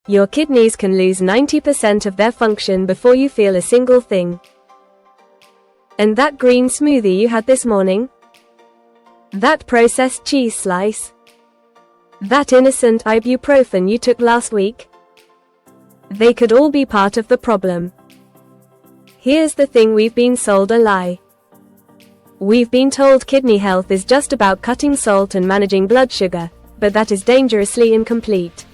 Your kidneys can lose 90% of their function before you feel a single thing. And that green smoothie you had this morning? That processed cheese slice? That innocent ibuprofen you took last week? They could all be part of the problem. Here's the thing: we've been sold a lie. We've been told kidney health is just about cutting salt and managing blood sugar, but that is dangerously incomplete.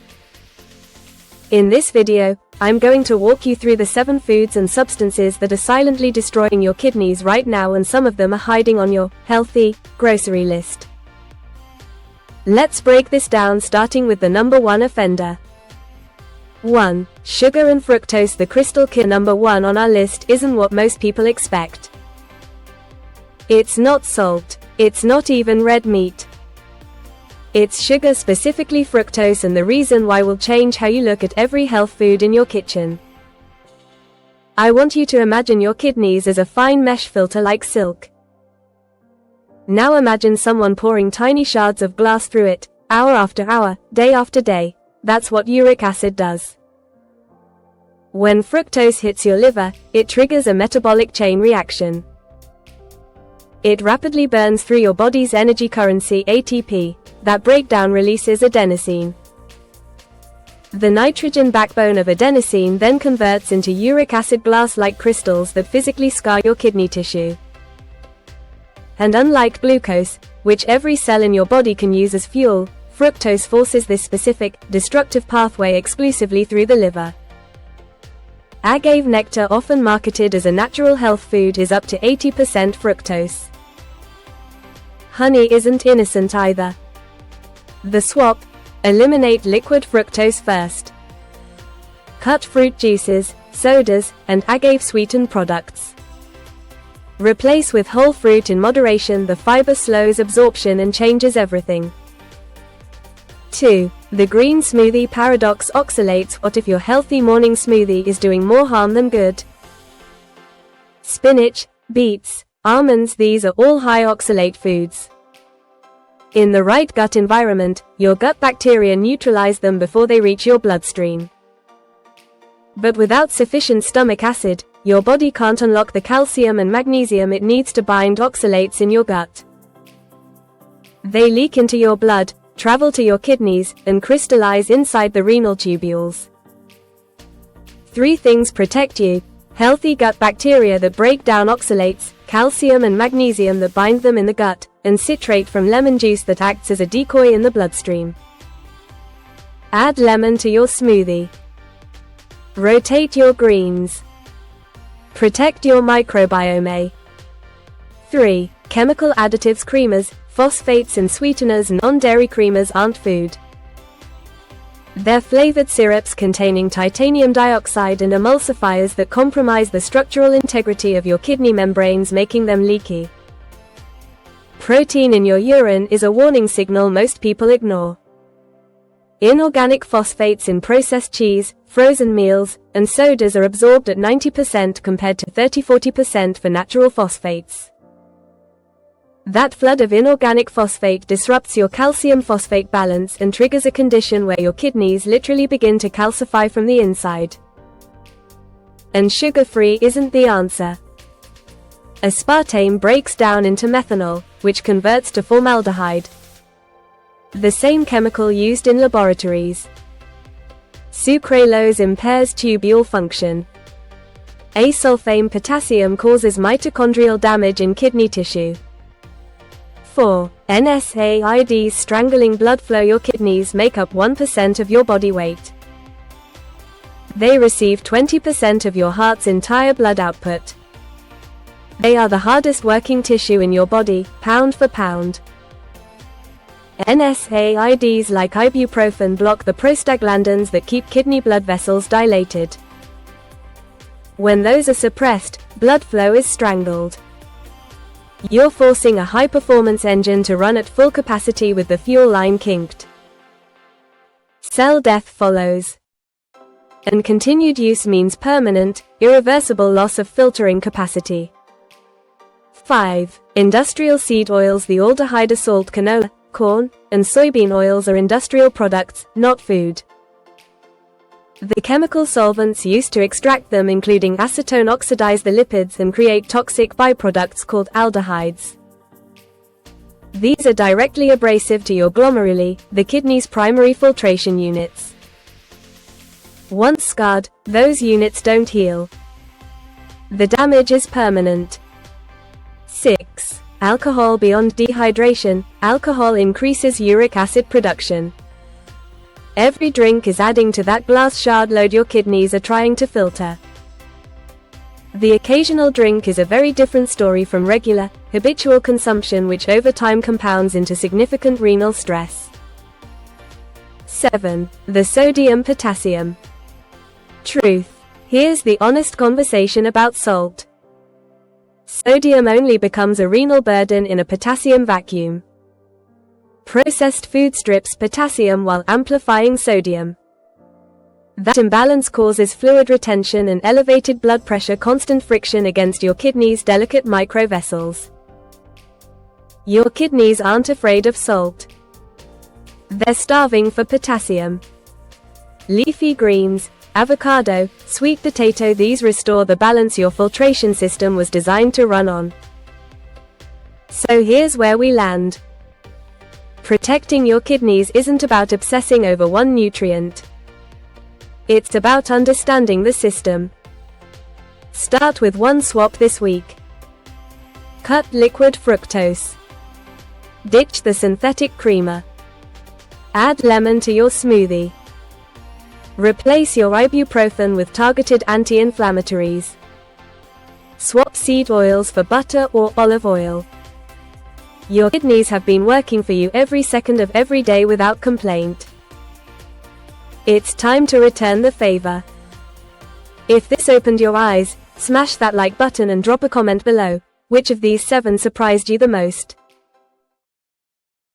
In this video, I'm going to walk you through the 7 foods and substances that are silently destroying your kidneys right now, and some of them are hiding on your healthy grocery list. Let's break this down, starting with the number 1 offender. 1. Sugar and fructose. The crystal clear number 1 on our list isn't what most people expect. It's not salt. It's not even red meat. It's sugar, specifically fructose, and the reason why will change how you look at every health food in your kitchen. I want you to imagine your kidneys as a fine mesh filter like silk. Now imagine someone pouring tiny shards of glass through it, hour after hour, day after day. That's what uric acid does. When fructose hits your liver, it triggers a metabolic chain reaction. It rapidly burns through your body's energy currency, ATP. That breakdown releases adenosine. The nitrogen backbone of adenosine then converts into uric acid, glass-like crystals that physically scar your kidney tissue. And unlike glucose, which every cell in your body can use as fuel, fructose forces this specific, destructive pathway exclusively through the liver. Agave nectar, often marketed as a natural health food, is up to 80% fructose. Honey isn't innocent either. The swap: eliminate liquid fructose first. Cut fruit juices, sodas, and agave-sweetened products. Replace with whole fruit in moderation. The fiber slows absorption and changes everything. 2. The green smoothie paradox. Oxalates. What if your healthy morning smoothie is doing more harm than good? Spinach, beets, almonds, these are all high-oxalate foods. In the right gut environment, your gut bacteria neutralize them before they reach your bloodstream. But without sufficient stomach acid, your body can't unlock the calcium and magnesium it needs to bind oxalates in your gut. They leak into your blood, travel to your kidneys, and crystallize inside the renal tubules. 3 things protect you: healthy gut bacteria that break down oxalates, calcium and magnesium that bind them in the gut, and citrate from lemon juice that acts as a decoy in the bloodstream. Add lemon to your smoothie. Rotate your greens. Protect your microbiome. 3. Chemical additives. Creamers, phosphates and sweeteners. Non-dairy creamers aren't food. They're flavored syrups containing titanium dioxide and emulsifiers that compromise the structural integrity of your kidney membranes, making them leaky. Protein in your urine is a warning signal most people ignore. Inorganic phosphates in processed cheese, frozen meals, and sodas are absorbed at 90% compared to 30–40% for natural phosphates. That flood of inorganic phosphate disrupts your calcium-phosphate balance and triggers a condition where your kidneys literally begin to calcify from the inside. And sugar-free isn't the answer. Aspartame breaks down into methanol, which converts to formaldehyde. The same chemical used in laboratories. Sucralose impairs tubule function. Asulfame potassium causes mitochondrial damage in kidney tissue. 4. NSAIDs strangling blood flow. Your kidneys make up 1% of your body weight. They receive 20% of your heart's entire blood output. They are the hardest working tissue in your body, pound for pound. NSAIDs like ibuprofen block the prostaglandins that keep kidney blood vessels dilated. When those are suppressed, blood flow is strangled. You're forcing a high-performance engine to run at full capacity with the fuel line kinked. Cell death follows. And continued use means permanent, irreversible loss of filtering capacity. 5. Industrial seed oils. The aldehyde salt, canola, corn, and soybean oils are industrial products, not food. The chemical solvents used to extract them, including acetone, oxidize the lipids and create toxic byproducts called aldehydes. These are directly abrasive to your glomeruli, the kidney's primary filtration units. Once scarred, those units don't heal. The damage is permanent. 6. Alcohol beyond dehydration. Alcohol increases uric acid production. Every drink is adding to that glass shard load your kidneys are trying to filter. The occasional drink is a very different story from regular, habitual consumption, which over time compounds into significant renal stress. 7. The Sodium-Potassium Truth. Here's the honest conversation about salt. Sodium only becomes a renal burden in a potassium vacuum. Processed food strips potassium while amplifying sodium. That imbalance causes fluid retention and elevated blood pressure, constant friction against your kidneys' delicate microvessels. Your kidneys aren't afraid of salt. They're starving for potassium. Leafy greens, avocado, sweet potato, these restore the balance your filtration system was designed to run on. So here's where we land. Protecting your kidneys isn't about obsessing over one nutrient. It's about understanding the system. Start with one swap this week. Cut liquid fructose. Ditch the synthetic creamer. Add lemon to your smoothie. Replace your ibuprofen with targeted anti-inflammatories. Swap seed oils for butter or olive oil. Your kidneys have been working for you every second of every day without complaint. It's time to return the favor. If this opened your eyes, smash that like button and drop a comment below. Which of these 7 surprised you the most?